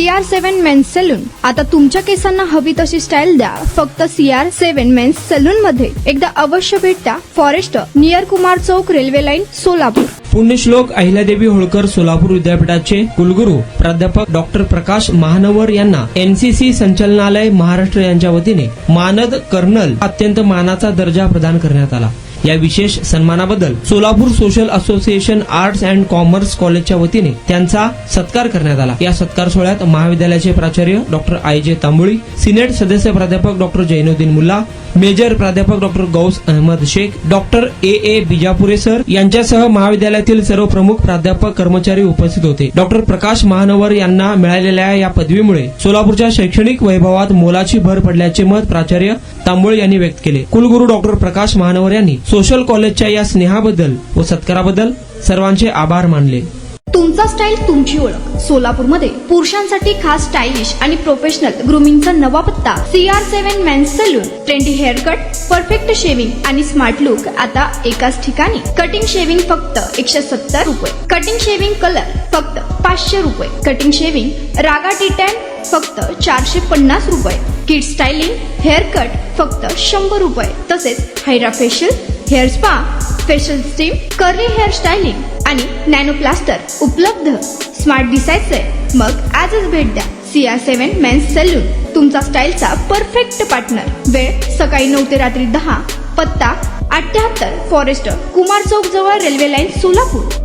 CR7 men's salon. आता तुमच्या केसांना हवी तशी स्टाईल द्या फक्त CR7 मेन्स सलून मध्ये. एकदा अवश्य भेट द्या. फॉरेस्ट नियर कुमार चौक, रेल्वे लाईन, सोलापूर. पुण्यश्लोक अहिल्यादेवी होळकर सोलापूर विद्यापीठाचे कुलगुरू प्राध्यापक डॉक्टर प्रकाश महानवर यांना NCC संचालनालय महाराष्ट्र यांच्या वतीने मानद कर्नल अत्यंत मानाचा दर्जा प्रदान करण्यात आला. या विशेष सन्मानाबद्दल Solapur social association arts and commerce कॉलेजच्या वतीने त्यांचा सत्कार करण्यात आला. या सत्कार सोहळ्यात महाविद्यालयाचे प्राचार्य डॉक्टर IJ तांबोळी, सिनेट सदस्य प्राध्यापक डॉक्टर जैनुद्दीन मुल्ला, मेजर प्राध्यापक doctor Gaus Ahmed Shaikh, doctor AA Bijapure sir यांच्यासह महाविद्यालयातील सर्व प्रमुख प्राध्यापक कर्मचारी उपस्थित होते. डॉक्टर प्रकाश महानवर यांना मिळालेल्या या पदवीमुळे सोलापूरच्या शैक्षणिक वैभवात मोलाची भर पडल्याचे मत प्राचार्य तांबोळी यांनी व्यक्त केले. कुलगुरू डॉक्टर प्रकाश महानवर यांनी सोशल कॉलेजच्या या स्नेहाबद्दल व सत्काराबद्दल सर्वांचे आभार मानले. तुमचा स्टाईल तुमची ओळख. सोलापूरमध्ये पुरुषांसाठी खास स्टायलिश आणि प्रोफेशनल ग्रूमिंगचा नवा पत्ता CR7 men's salon. Trendy hair cut, perfect shaving आणि स्मार्ट लुक आता एकाच ठिकाणी. कटिंग शेविंग फक्त 170 रुपये. कटिंग शेविंग कलर फक्त 500 रुपये. कटिंग शेविंग रागा टी10 फक्त 450 रुपये. किड स्टायलिंग हेअर कट फक्त 100 रुपये. तसेच hydra facial, hair spa, facial steam, curly hair styling आणि नॅनो प्लास्टर उपलब्ध. स्मार्ट दिसायचंय मग आजच भेट द्या CR7 मेन्स सलून, तुमचा स्टाईलचा परफेक्ट पार्टनर. वेळ सकाळी 9 ते रात्री 10. पत्ता 78 फॉरेस्ट कुमार चौक जवळ, रेल्वे लाईन, सोलापूर.